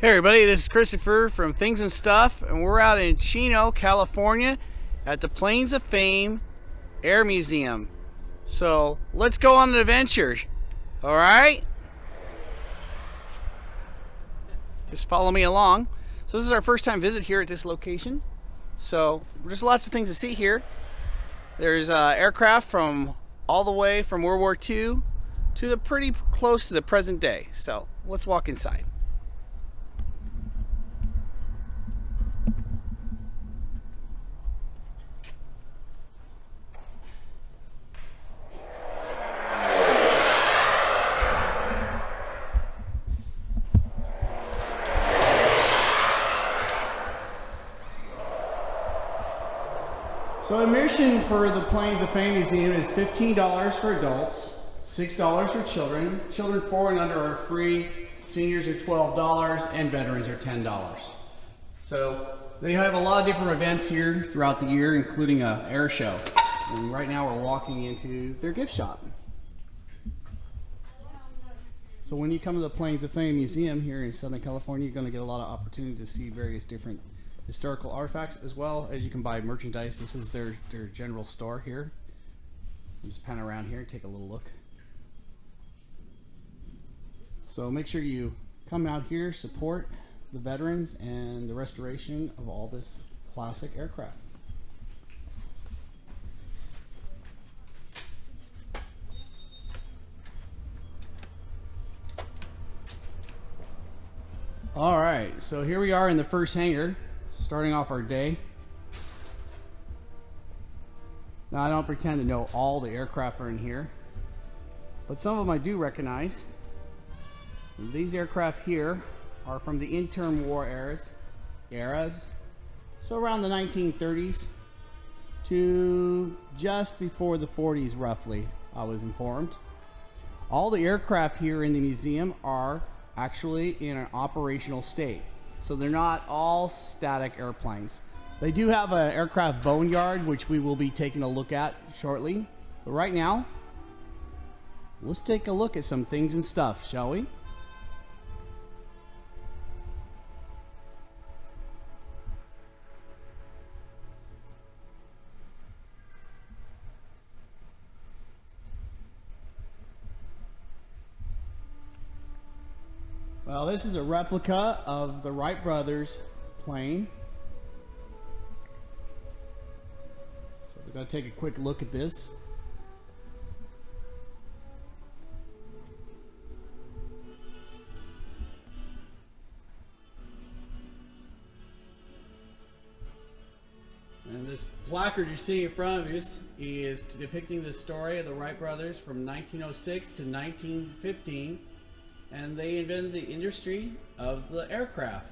Hey everybody, this is Christopher from Things and Stuff, and we're out in Chino, California at the Planes of Fame Air Museum. So let's go on an adventure, alright? Just follow me along. So this is our first time visit here at this location. So there's lots of things to see here. There's aircraft from all the way from World War II to the pretty close to the present day. So let's walk inside. So admission for the Planes of Fame Museum is $15 for adults, $6 for children. Children 4 and under are free, seniors are $12, and veterans are $10. So they have a lot of different events here throughout the year, including an air show. And right now we're walking into their gift shop. So when you come to the Planes of Fame Museum here in Southern California, you're going to get a lot of opportunity to see various different historical artifacts, as well as you can buy merchandise. This is their general store here. Just pan around here and take a little look. So make sure you come out here, support the veterans and the restoration of all this classic aircraft. All right, so here we are in the first hangar, starting off our day. Now I don't pretend to know all the aircraft are in here, but some of them I do recognize. These aircraft here are from the interim war eras, so around the 1930s to just before the 40s roughly, I was informed. All the aircraft here in the museum are actually in an operational state. So they're not all static airplanes. They do have an aircraft boneyard, which we will be taking a look at shortly. But right now, let's take a look at some things and stuff, shall we? Well, this is a replica of the Wright brothers plane. So we're going to take a quick look at this. And this placard you're seeing in front of us is depicting the story of the Wright brothers from 1906 to 1915. And they invented the industry of the aircraft.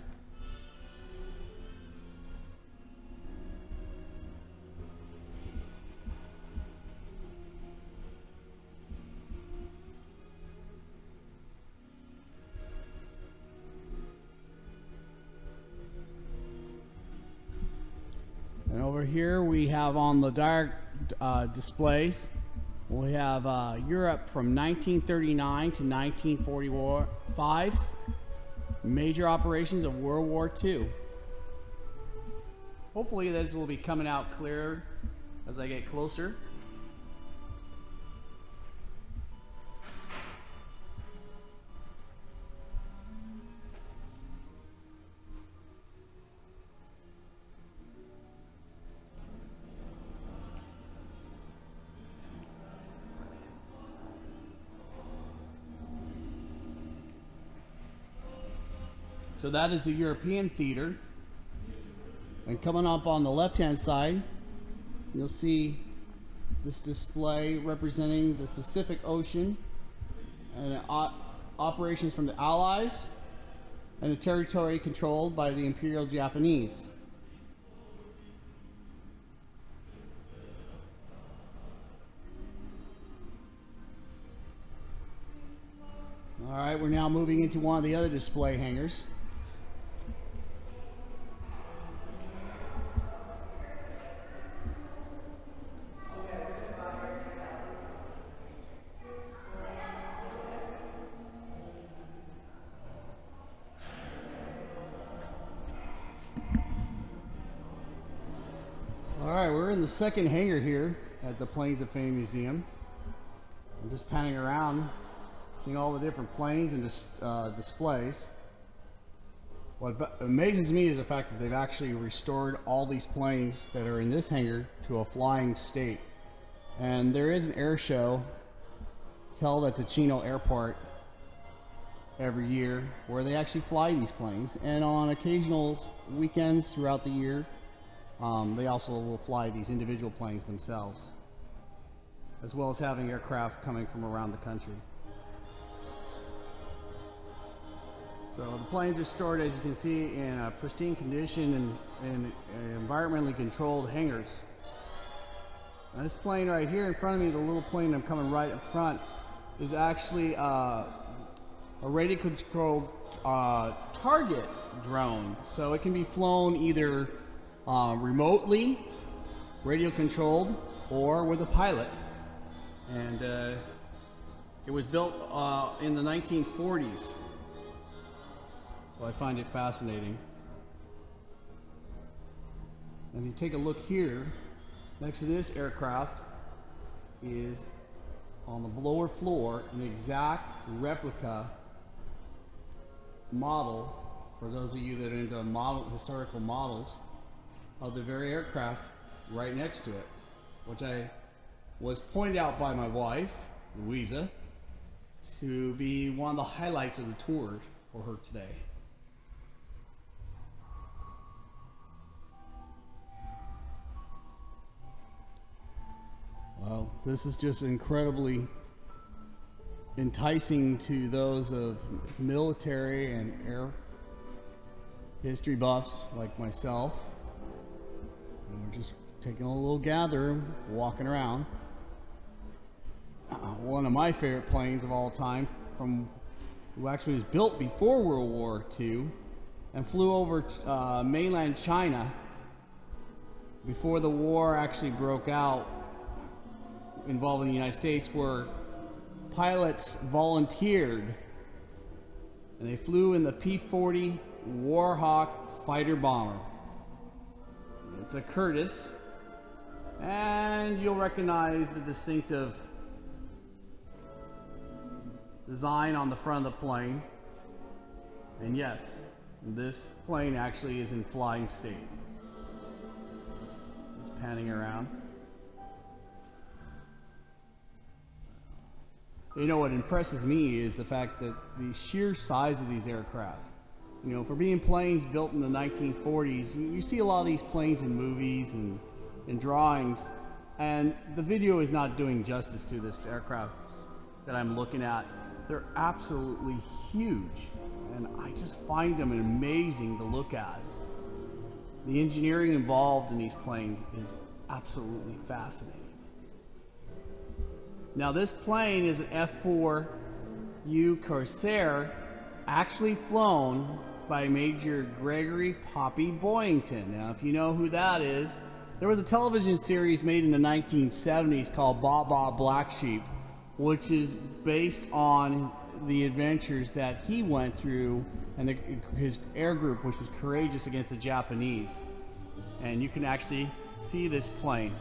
And over here we have on the direct displays, we have Europe from 1939 to 1945, major operations of World War II. Hopefully this will be coming out clearer as I get closer. So that is the European theater. And coming up on the left-hand side, you'll see this display representing the Pacific Ocean and operations from the Allies and the territory controlled by the Imperial Japanese. All right, we're now moving into one of the other display hangars. Alright, we're in the second hangar here at the Planes of Fame Museum. I'm just panning around, seeing all the different planes and displays. What amazes me is the fact that they've actually restored all these planes that are in this hangar to a flying state. And there is an air show held at the Chino Airport every year where they actually fly these planes. And on occasional weekends throughout the year, they also will fly these individual planes themselves, as well as having aircraft coming from around the country. So the planes are stored, as you can see, in a pristine condition and environmentally controlled hangars. Now this plane right here in front of me, the little plane I'm coming right up front, is actually a radio controlled target drone. So it can be flown either remotely, radio controlled, or with a pilot. And it was built in the 1940s. So I find it fascinating. And if you take a look here, next to this aircraft is, on the lower floor, an exact replica model, for those of you that are into historical models, of the very aircraft right next to it, which I was pointed out by my wife, Louisa, to be one of the highlights of the tour for her today. Well, this is just incredibly enticing to those of military and air history buffs like myself. And we're just taking a little gather, walking around. One of my favorite planes of all time, who actually was built before World War II and flew over mainland China before the war actually broke out, involving the United States, where pilots volunteered and they flew in the P-40 Warhawk fighter bomber. It's a Curtiss, and you'll recognize the distinctive design on the front of the plane. And yes, this plane actually is in flying state. Just panning around. You know, what impresses me is the fact that the sheer size of these aircraft. You know, for being planes built in the 1940s, you see a lot of these planes in movies and in drawings, and the video is not doing justice to this aircraft that I'm looking at. They're absolutely huge, and I just find them amazing to look at. The engineering involved in these planes is absolutely fascinating. Now this plane is an F-4U Corsair, actually flown by Major Gregory Poppy Boyington. Now if you know who that is, there was a television series made in the 1970s called Baa Baa Black Sheep, which is based on the adventures that he went through and his air group, which was courageous against the Japanese. And you can actually see this plane.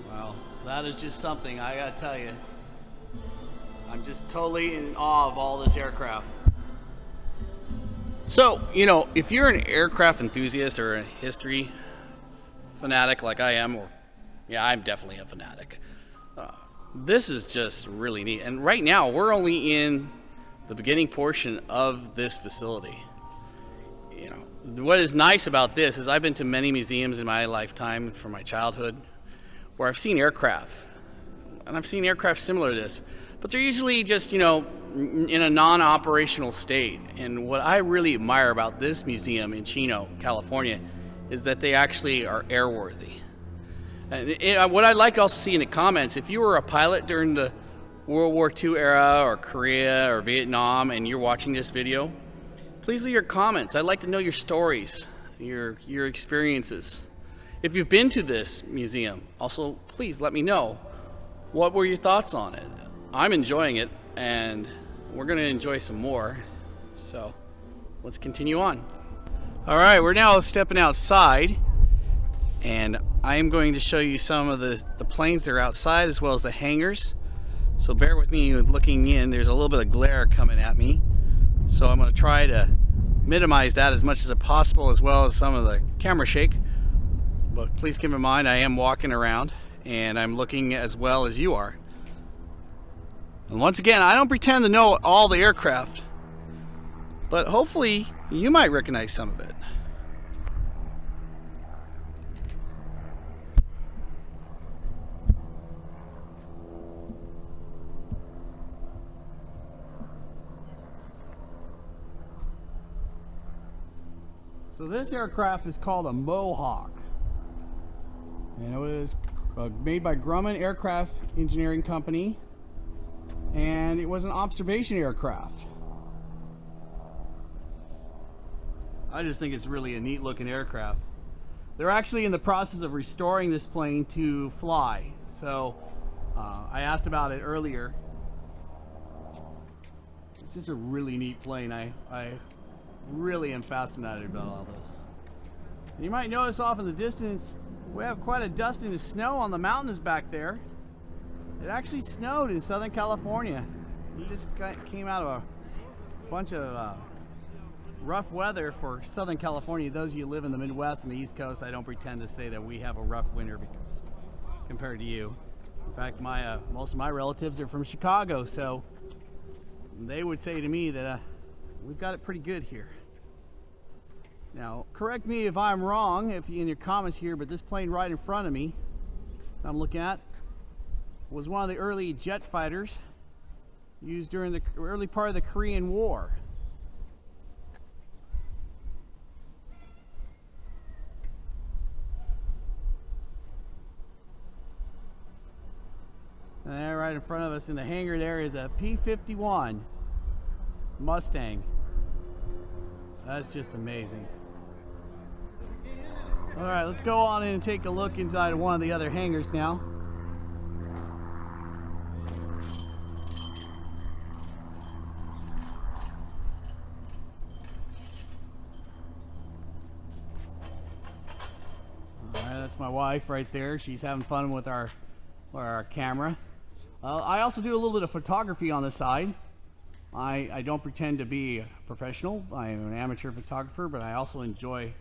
Wow. That is just something, I gotta tell you. I'm just totally in awe of all this aircraft. So, you know, if you're an aircraft enthusiast or a history fanatic like I am, or yeah, I'm definitely a fanatic, this is just really neat. And right now, we're only in the beginning portion of this facility. You know, what is nice about this is I've been to many museums in my lifetime from my childhood, where I've seen aircraft, and I've seen aircraft similar to this, but they're usually just, you know, in a non-operational state. And what I really admire about this museum in Chino, California, is that they actually are airworthy. And what I'd like to also see in the comments, if you were a pilot during the World War II era, or Korea, or Vietnam, and you're watching this video, please leave your comments. I'd like to know your stories, your experiences. If you've been to this museum, also please let me know. What were your thoughts on it? I'm enjoying it, and we're going to enjoy some more. So let's continue on. All right, we're now stepping outside, and I'm going to show you some of the planes that are outside as well as the hangars. So bear with me looking in. There's a little bit of glare coming at me, so I'm going to try to minimize that as much as possible, as well as some of the camera shake. But please keep in mind I am walking around and I'm looking as well as you are. And once again, I don't pretend to know all the aircraft, but hopefully you might recognize some of it. So this aircraft is called a Mohawk, and it was made by Grumman Aircraft Engineering Company, and it was an observation aircraft. I just think it's really a neat looking aircraft. They're actually in the process of restoring this plane to fly, so I asked about it earlier. It's just a really neat plane. I really am fascinated about all this. And you might notice off in the distance we have quite a dusting of snow on the mountains back there. It actually snowed in Southern California. We just came out of a bunch of rough weather for Southern California. Those of you who live in the Midwest and the East Coast, I don't pretend to say that we have a rough winter compared to you. In fact, most of my relatives are from Chicago, so they would say to me that we've got it pretty good here. Now, correct me if I'm wrong in your comments here, but this plane right in front of me I'm looking at was one of the early jet fighters used during the early part of the Korean War. And there right in front of us in the hangar there is a P-51 Mustang. That's just amazing. All right, let's go on in and take a look inside one of the other hangars now. All right, that's my wife right there. She's having fun with our camera. I also do a little bit of photography on the side. I don't pretend to be a professional. I am an amateur photographer, but I also enjoy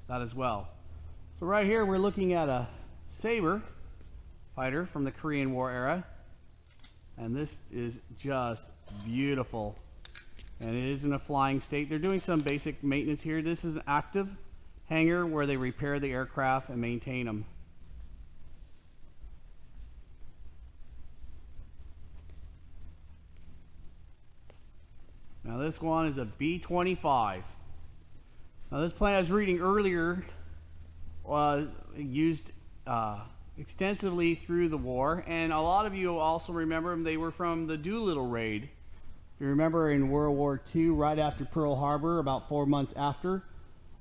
that as well. So right here we're looking at a Sabre fighter from the Korean War era, and this is just beautiful, and it is in a flying state. They're doing some basic maintenance here. This is an active hangar where they repair the aircraft and maintain them. Now this one is a B-25. Now this plane I was reading earlier was used extensively through the war, and a lot of you also remember them. They were from the Doolittle raid. If you remember in World War II, right after Pearl Harbor, about 4 months after,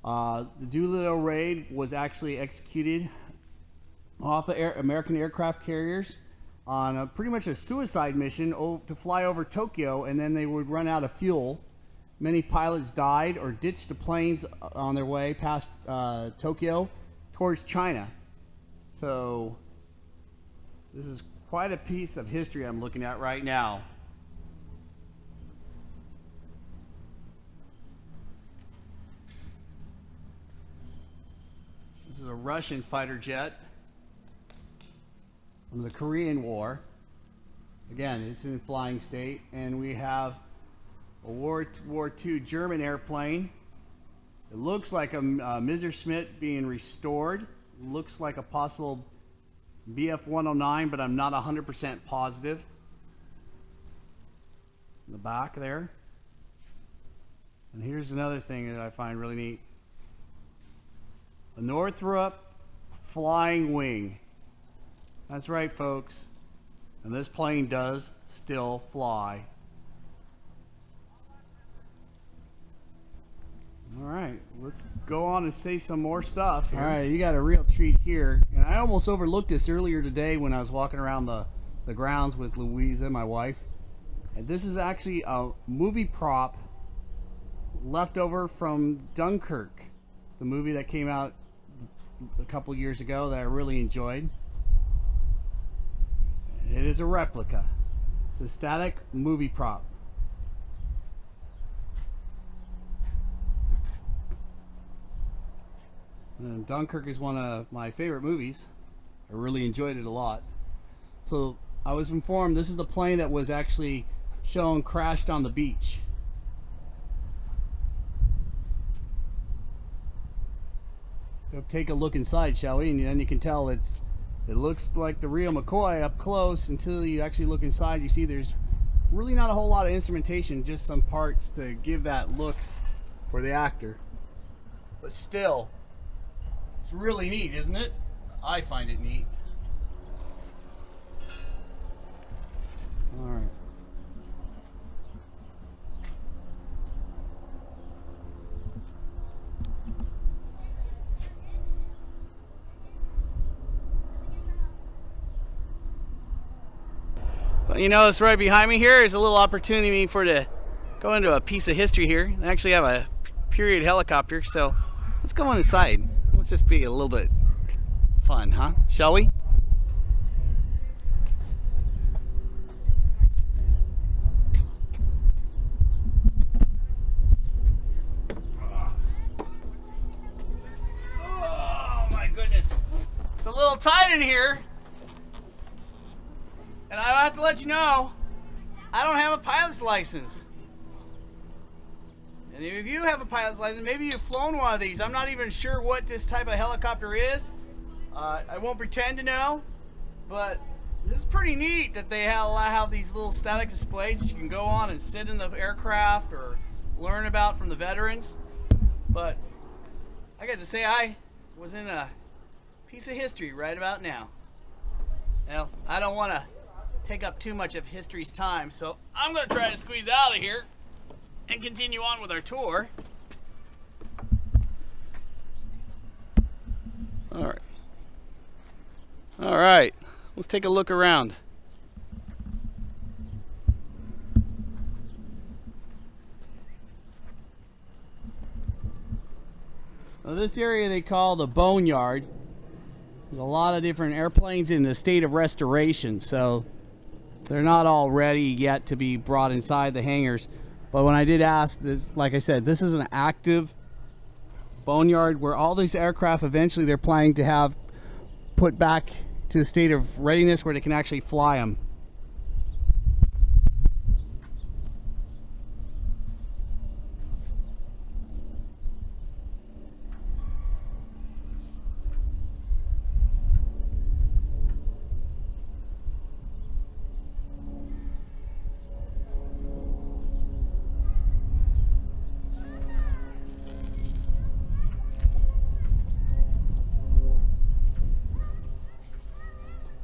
the Doolittle raid was actually executed off of American aircraft carriers on pretty much a suicide mission to fly over Tokyo, and then they would run out of fuel. Many pilots died or ditched the planes on their way past Tokyo towards China. So this is quite a piece of history I'm looking at right now. This is a Russian fighter jet from the Korean War. Again, it's in flying state, and we have a World War II German airplane. It looks like a Messerschmitt being restored. It looks like a possible Bf-109, but I'm not 100% positive. In the back there. And here's another thing that I find really neat. A Northrop Flying Wing. That's right, folks. And this plane does still fly. All right, let's go on and say some more stuff here. All right, you got a real treat here. And I almost overlooked this earlier today when I was walking around the grounds with Louisa, my wife. And this is actually a movie prop left over from Dunkirk, the movie that came out a couple years ago that I really enjoyed. It is a replica. It's a static movie prop. And Dunkirk is one of my favorite movies. I really enjoyed it a lot. So I was informed this is the plane that was actually shown crashed on the beach. So take a look inside, shall we? And then you can tell it looks like the real McCoy up close. Until you actually look inside, you see there's really not a whole lot of instrumentation, just some parts to give that look for the actor. But still, it's really neat, isn't it? I find it neat. All right. Well, you notice right behind me here is a little opportunity to go into a piece of history here. I actually have a period helicopter, so let's go on inside. Let's just be a little bit fun, huh? Shall we? Oh my goodness. It's a little tight in here. And I have to let you know, I don't have a pilot's license. And if you have a pilot's license, maybe you've flown one of these. I'm not even sure what this type of helicopter is. I won't pretend to know, but this is pretty neat that they have these little static displays that you can go on and sit in the aircraft or learn about from the veterans. But I got to say, I was in a piece of history right about now. Well, I don't want to take up too much of history's time, so I'm going to try to squeeze out of here and continue on with our tour. All right, let's take a look around. Now, this area they call the boneyard. There's a lot of different airplanes in a state of restoration, so they're not all ready yet to be brought inside the hangars. But when I did ask, this, like I said, this is an active boneyard where all these aircraft eventually they're planning to have put back to a state of readiness where they can actually fly them.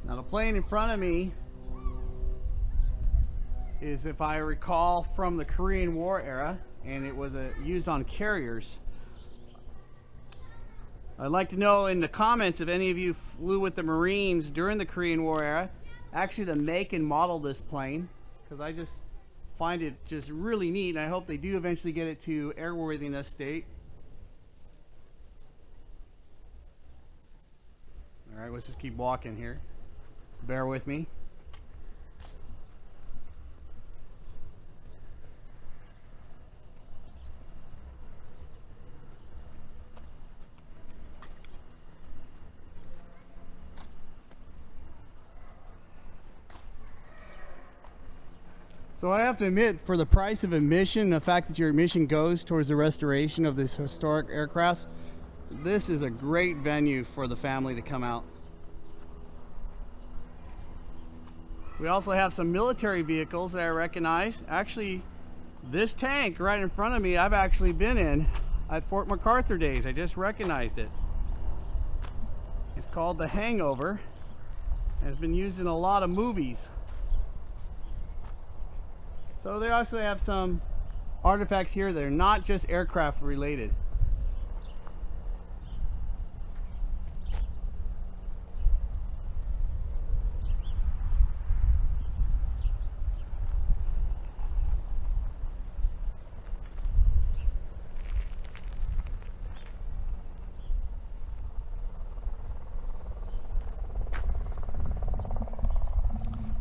Now the plane in front of me is, if I recall, from the Korean War era, and it was used on carriers. I'd like to know in the comments if any of you flew with the Marines during the Korean War era, actually the make and model this plane, because I just find it just really neat, and I hope they do eventually get it to airworthiness state. All right, let's just keep walking here. Bear with me. So I have to admit, for the price of admission, the fact that your admission goes towards the restoration of this historic aircraft, this is a great venue for the family to come out. We also have some military vehicles that I recognize. Actually, this tank right in front of me, I've actually been in at Fort MacArthur days. I just recognized it. It's called the Hangover, and it's been used in a lot of movies. So they also have some artifacts here that are not just aircraft related.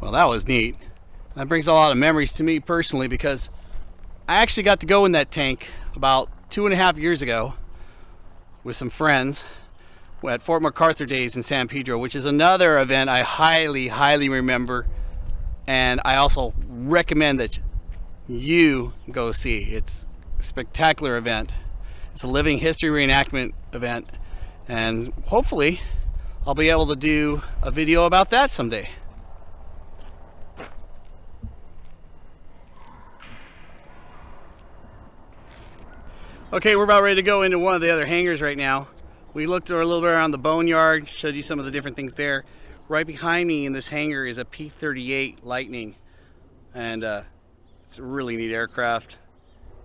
Well, that was neat. That brings a lot of memories to me personally, because I actually got to go in that tank about 2.5 years ago with some friends at Fort MacArthur Days in San Pedro, which is another event I highly remember, and I also recommend that you go see. It's a spectacular event. It's a living history reenactment event, and hopefully I'll be able to do a video about that someday. Okay, we're about ready to go into one of the other hangars right now. We looked a little bit around the boneyard, showed you some of the different things there. Right behind me in this hangar is a P-38 Lightning, and it's a really neat aircraft.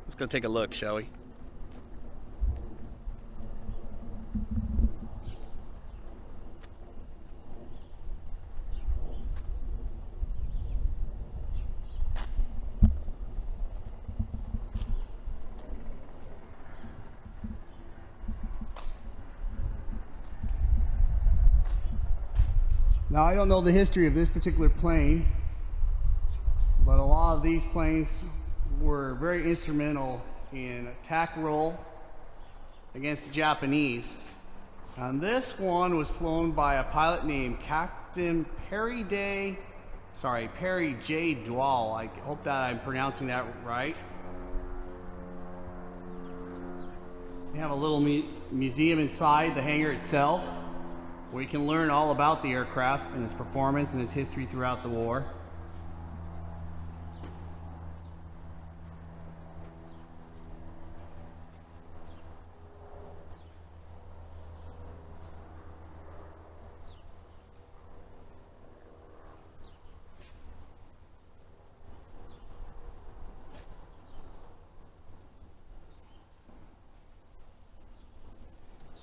Let's go take a look, shall we? Now, I don't know the history of this particular plane, but a lot of these planes were very instrumental in attack roll against the Japanese. And this one was flown by a pilot named Captain Perry J. Dwall. I hope that I'm pronouncing that right. We have a little museum inside the hangar itself, where you can learn all about the aircraft and its performance and its history throughout the war.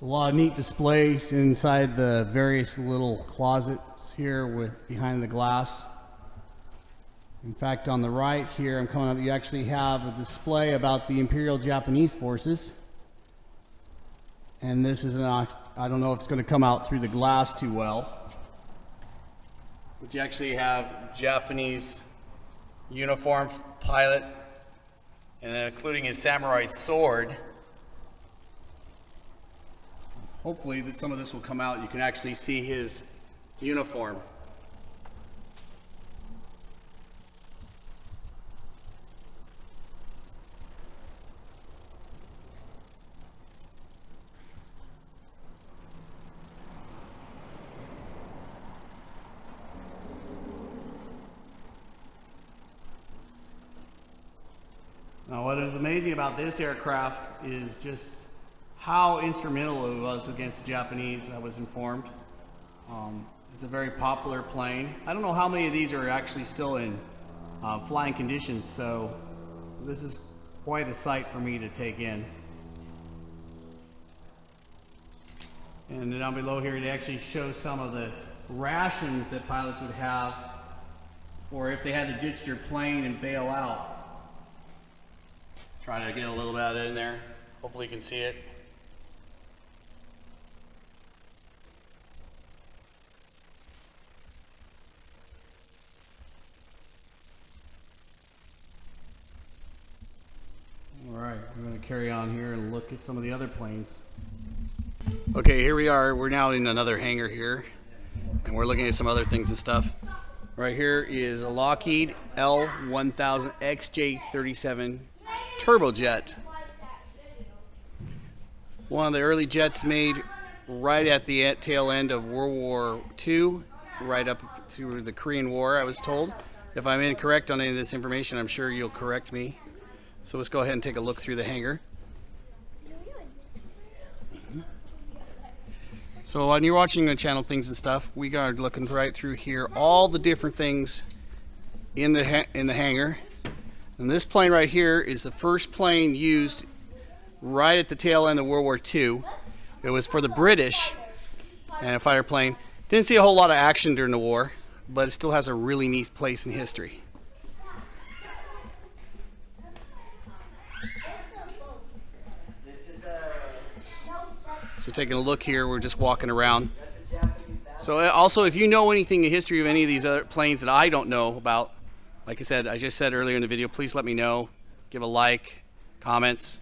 A lot of neat displays inside the various little closets here behind the glass. In fact, on the right here, I'm coming up, you actually have a display about the Imperial Japanese forces. And this is I don't know if it's going to come out through the glass too well, but you actually have Japanese uniformed pilot, and including his samurai sword. Hopefully that some of this will come out. You can actually see his uniform. Now, what is amazing about this aircraft is just how instrumental it was against the Japanese. I was informed. It's a very popular plane. I don't know how many of these are actually still in flying conditions, so this is quite a sight for me to take in. And down below here, it actually shows some of the rations that pilots would have, or if they had to ditch their plane and bail out. Trying to get a little bit in there. Hopefully you can see it. Alright, we're going to carry on here and look at some of the other planes. Okay, here we are. We're now in another hangar here, and we're looking at some other things and stuff. Right here is a Lockheed L1000 XJ37 turbojet. One of the early jets made right at the tail end of World War II, right up to the Korean War, I was told. If I'm incorrect on any of this information, I'm sure you'll correct me. So let's go ahead and take a look through the hangar. So when you're watching the channel things and stuff, we are looking right through here, all the different things in the hangar. And this plane right here is the first plane used right at the tail end of World War II. It was for the British and a fighter plane. Didn't see a whole lot of action during the war, but it still has a really neat place in history. So taking a look here, we're just walking around. So also, if you know anything, the history of any of these other planes that I don't know about, like I said, I just said earlier in the video, please let me know. Give a like, comments,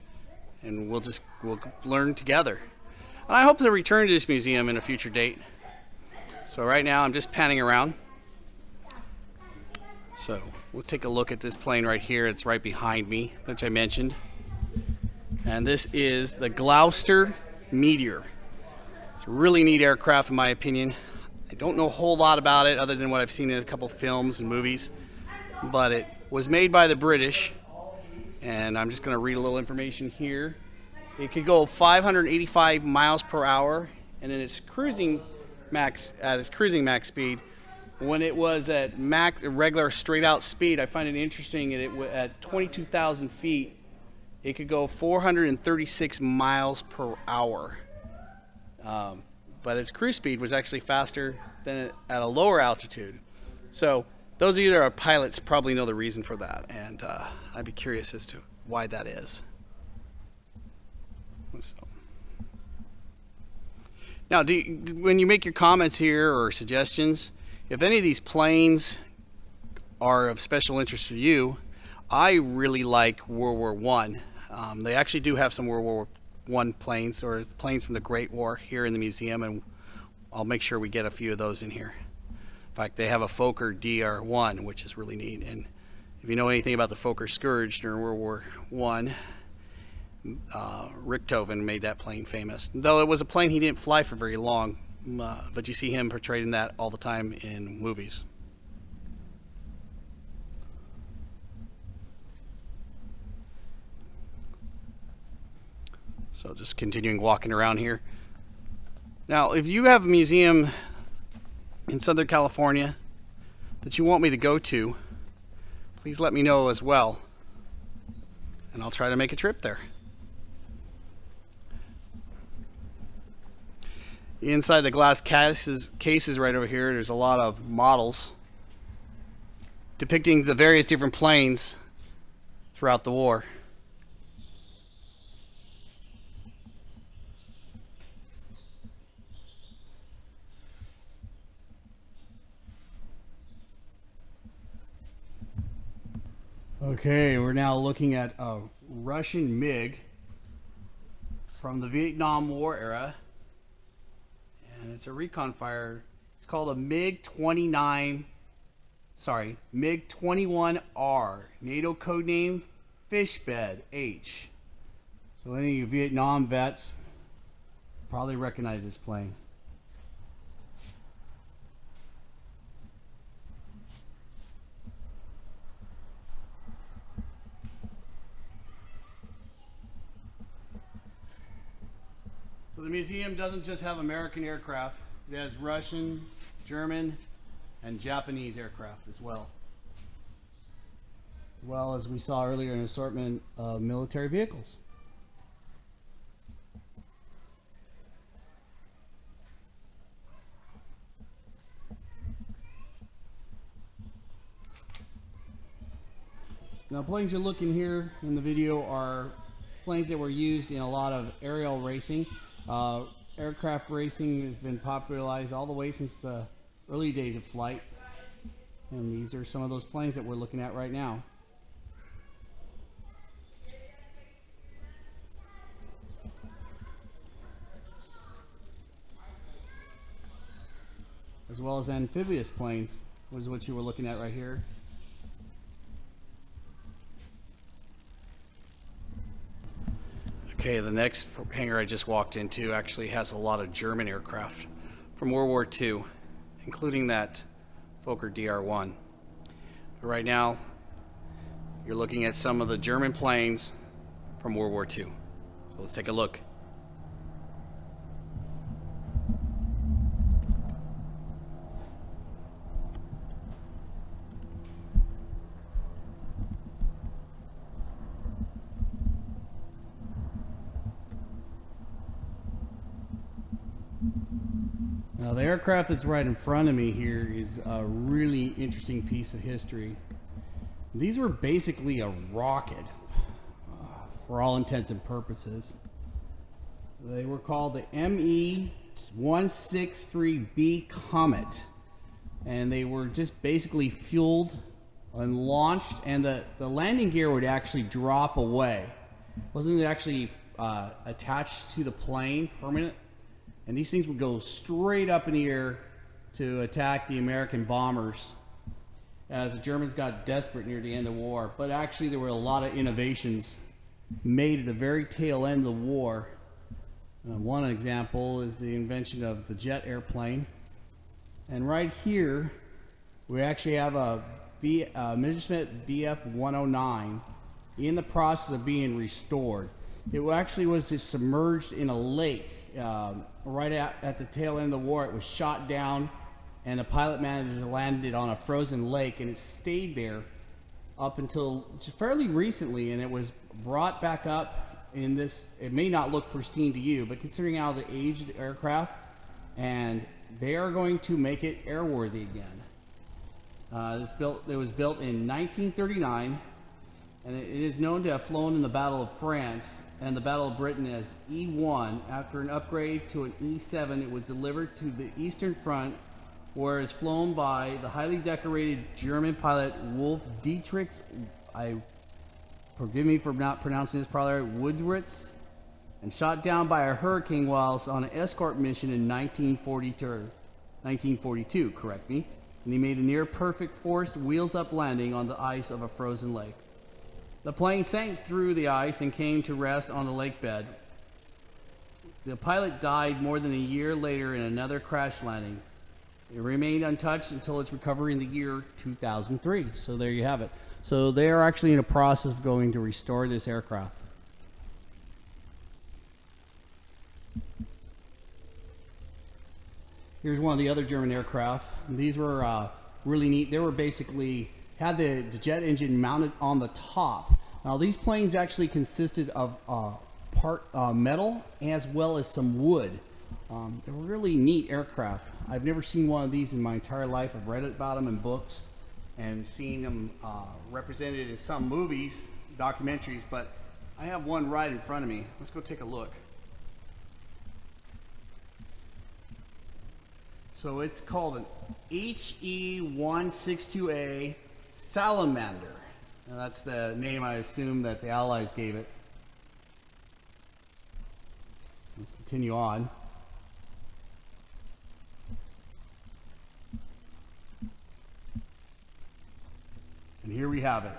and we'll learn together. And I hope to return to this museum in a future date. So right now I'm just panning around. So let's take a look at this plane right here. It's right behind me, which I mentioned. And this is the Gloucester Meteor. It's a really neat aircraft in my opinion. I don't know a whole lot about it other than what I've seen in a couple films and movies, but it was made by the British, and I'm just going to read a little information here. It could go 585 miles per hour, and then its cruising max speed. When it was at max regular straight out speed, I find it interesting that at 22,000 feet, it could go 436 miles per hour. But its cruise speed was actually faster than at a lower altitude. So those of you that are pilots probably know the reason for that, and I'd be curious as to why that is. So. Now, when you make your comments here or suggestions, if any of these planes are of special interest for you, I really like World War I. They actually do have some World War I planes, or planes from the Great War, here in the museum, and I'll make sure we get a few of those in here. In fact, they have a Fokker DR1, which is really neat. And if you know anything about the Fokker Scourge during World War I, Richthofen made that plane famous. Though it was a plane he didn't fly for very long, but you see him portrayed in that all the time in movies. So just continuing walking around here. Now, if you have a museum in Southern California that you want me to go to, please let me know as well, and I'll try to make a trip there. Inside the glass cases right over here, there's a lot of models depicting the various different planes throughout the war. Okay, we're now looking at a Russian MiG from the Vietnam War era, and it's a recon fighter. It's called a MiG-21R, NATO codename Fishbed H. So any of you Vietnam vets probably recognize this plane. So the museum doesn't just have American aircraft, it has Russian, German, and Japanese aircraft as well. As well as we saw earlier, an assortment of military vehicles. Now, planes you're looking here in the video are planes that were used in a lot of aerial racing. Aircraft racing has been popularized all the way since the early days of flight, and these are some of those planes that we're looking at right now. As well as amphibious planes was what you were looking at right here. Okay, the next hangar I just walked into actually has a lot of German aircraft from World War II, including that Fokker DR1. But right now, you're looking at some of the German planes from World War II. So let's take a look. Now, the aircraft that's right in front of me here is a really interesting piece of history. These were basically a rocket, for all intents and purposes. They were called the ME 163B Comet, and they were just basically fueled and launched, and the landing gear would actually drop away. Wasn't actually attached to the plane permanent, and these things would go straight up in the air to attack the American bombers as the Germans got desperate near the end of the war. But actually there were a lot of innovations made at the very tail end of the war. One example is the invention of the jet airplane. And right here we actually have a Messerschmitt Bf 109 in the process of being restored. It actually was just submerged in a lake right at the tail end of the war. It was shot down, and a pilot managed to land it on a frozen lake, and it stayed there up until fairly recently, and it was brought back up in this. It may not look pristine to you, but considering how the aged aircraft, and they are going to make it airworthy again. It was built in 1939, and it is known to have flown in the Battle of France and the Battle of Britain as E1. After an upgrade to an E7, it was delivered to the Eastern Front, where it was flown by the highly decorated German pilot Wolf Dietrich, forgive me for not pronouncing this properly, Woodritz, and shot down by a hurricane whilst on an escort mission in 1942, correct me. And he made a near perfect forced wheels-up landing on the ice of a frozen lake. The plane sank through the ice and came to rest on the lake bed. The pilot died more than a year later in another crash landing. It remained untouched until its recovery in the year 2003. So there you have it. So they are actually in a process of going to restore this aircraft. Here's one of the other German aircraft. These were really neat. They were basically had the jet engine mounted on the top. Now these planes actually consisted of metal as well as some wood. They were really neat aircraft. I've never seen one of these in my entire life. I've read about them in books and seen them represented in some movies, documentaries, but I have one right in front of me. Let's go take a look. So it's called an HE-162A Salamander. Now that's the name I assume that the Allies gave it. Let's continue on. And here we have it.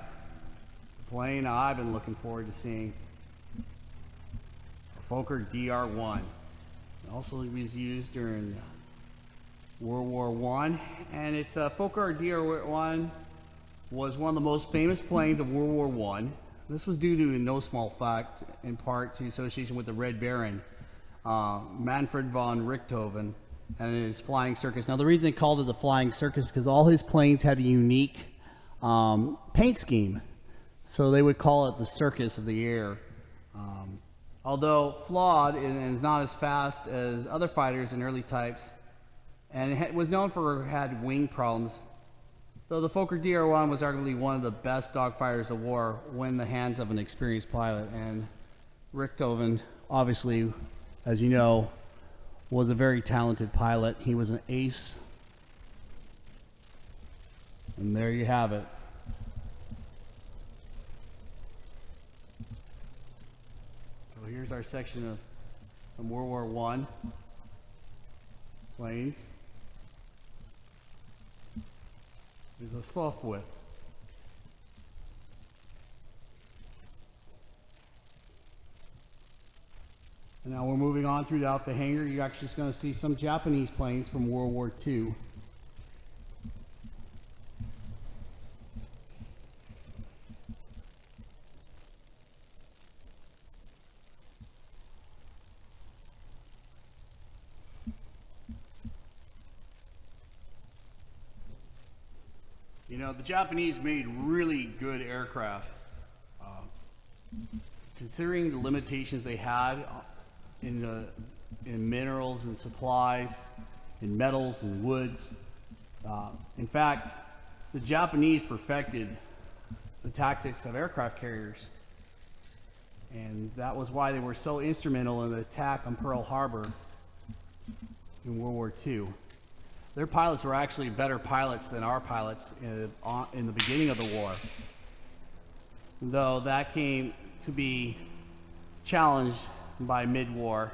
The plane I've been looking forward to seeing. A Fokker DR-1. It also was used during World War I, and its Fokker DR-1 was one of the most famous planes of World War I. This was due to, in no small fact, in part to association with the Red Baron, Manfred von Richthofen, and his flying circus. Now the reason they called it the flying circus is because all his planes had a unique paint scheme, so they would call it the circus of the air. Although flawed and is not as fast as other fighters in early types, and it was known for had wing problems, though the Fokker DR-1 was arguably one of the best dogfighters of war when in the hands of an experienced pilot. And Richthofen, obviously, as you know, was a very talented pilot. He was an ace. And there you have it. So here's our section of some World War I planes. There's a soft whip. And now we're moving on throughout the hangar. You're actually just going to see some Japanese planes from World War II. You know, the Japanese made really good aircraft. Considering the limitations they had in minerals and supplies, in metals and woods. In fact, the Japanese perfected the tactics of aircraft carriers. And that was why they were so instrumental in the attack on Pearl Harbor. in World War II. Their pilots were actually better pilots than our pilots in the beginning of the war, though that came to be challenged by mid-war.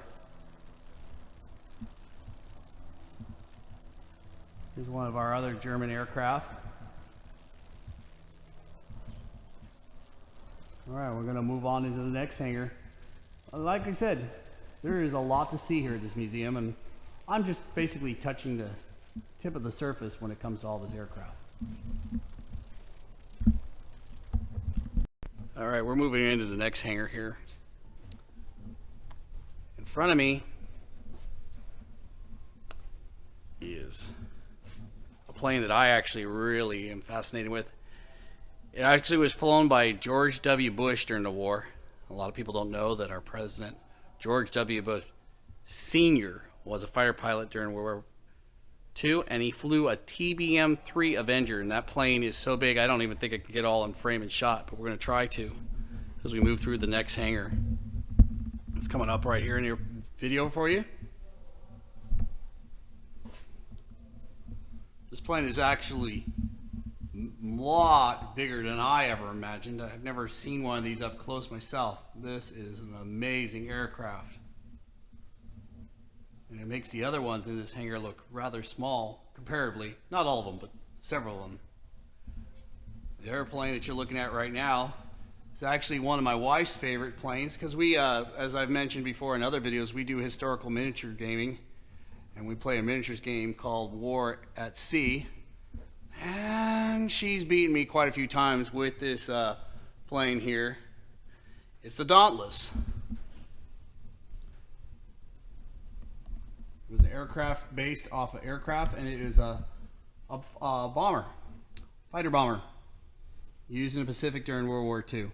Here's one of our other German aircraft. All right, we're going to move on into the next hangar. Like I said, there is a lot to see here at this museum, and I'm just basically touching the tip of the surface when it comes to all this aircraft. All right, we're moving into the next hangar here. In front of me is a plane that I actually really am fascinated with. It actually was flown by George W. Bush during the war. A lot of people don't know that our president, George W. Bush Sr., was a fighter pilot during World War II, and he flew a TBM-3 Avenger, and that plane is so big I don't even think I can get all in frame and shot, but we're going to try to as we move through the next hangar. It's coming up right here in your video for you. This plane is actually a lot bigger than I ever imagined. I've never seen one of these up close myself. This is an amazing aircraft. And it makes the other ones in this hangar look rather small, comparatively. Not all of them, but several of them. The airplane that you're looking at right now is actually one of my wife's favorite planes, because we, as I've mentioned before in other videos, we do historical miniature gaming, and we play a miniatures game called War at Sea. And she's beaten me quite a few times with this plane here. It's the Dauntless. It was an aircraft based off of aircraft, and it is a bomber, fighter bomber, used in the Pacific during World War II.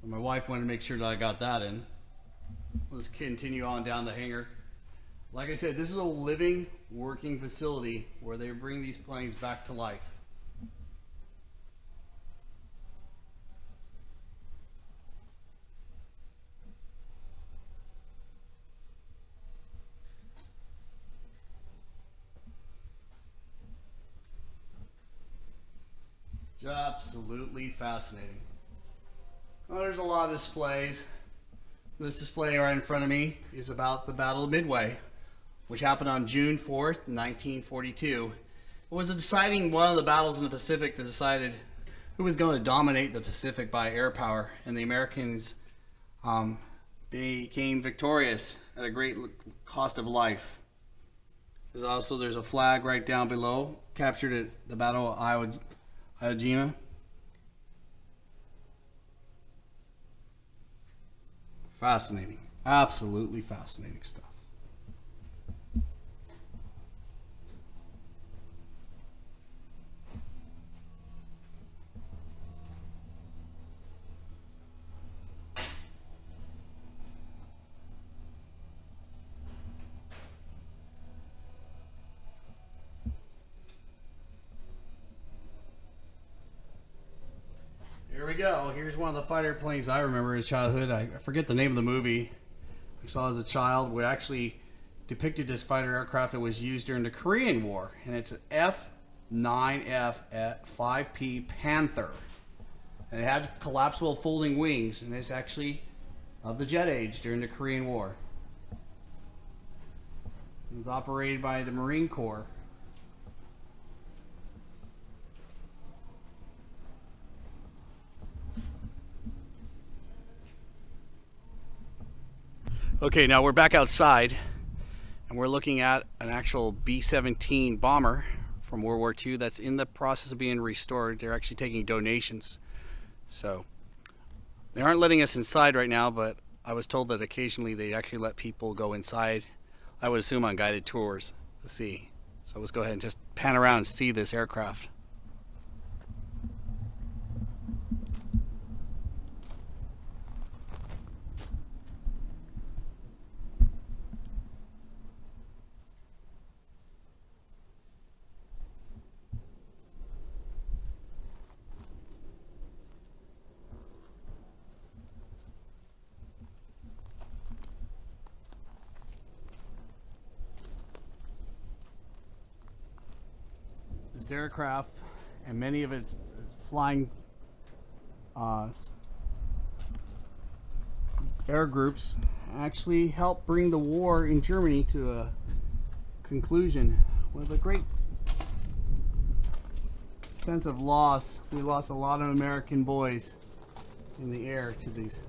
So my wife wanted to make sure that I got that in. Let's continue on down the hangar. Like I said, this is a living, working facility where they bring these planes back to life. Absolutely fascinating. Well, there's a lot of displays. This display right in front of me is about the Battle of Midway, which happened on June 4th, 1942. It was one of the battles in the Pacific that decided who was going to dominate the Pacific by air power, and the Americans became victorious at a great cost of life. There's a flag right down below, captured at the Battle of Iwo Jima. Fascinating, absolutely fascinating stuff. Here we go. Here's one of the fighter planes I remember in childhood. I forget the name of the movie I saw as a child, which actually depicted this fighter aircraft that was used during the Korean War. And it's an F-9F at 5P Panther. And it had collapsible folding wings, and it's actually of the jet age during the Korean War. It was operated by the Marine Corps. Okay, now we're back outside, and we're looking at an actual B-17 bomber from World War II that's in the process of being restored. They're actually taking donations. So they aren't letting us inside right now, but I was told that occasionally they actually let people go inside. I would assume on guided tours to see. So let's go ahead and just pan around and see this aircraft. its aircraft and many of its flying air groups actually helped bring the war in Germany to a conclusion with a great sense of loss. We lost a lot of American boys in the air to these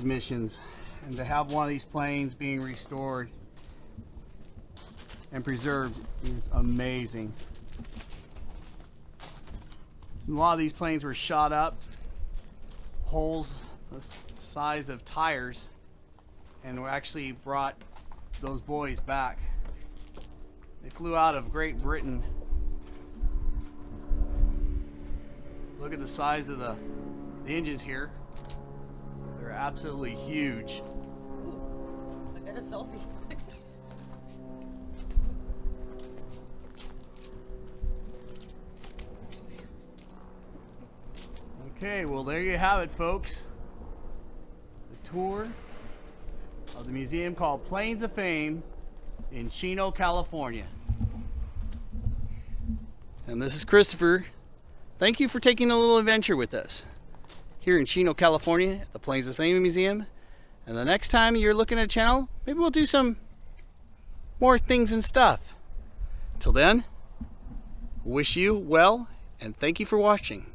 missions, and to have one of these planes being restored and preserved is amazing. A lot of these planes were shot up, holes the size of tires, and actually brought those boys back. They flew out of Great Britain. Look at the size of the engines here. They're absolutely huge. Ooh, I got a selfie. Okay, well there you have it, folks. The tour of the museum called Planes of Fame in Chino, California. And this is Christopher. Thank you for taking a little adventure with us here in Chino, California at the Planes of Fame Museum. And the next time you're looking at a channel, maybe we'll do some more things and stuff. Till then, wish you well and thank you for watching.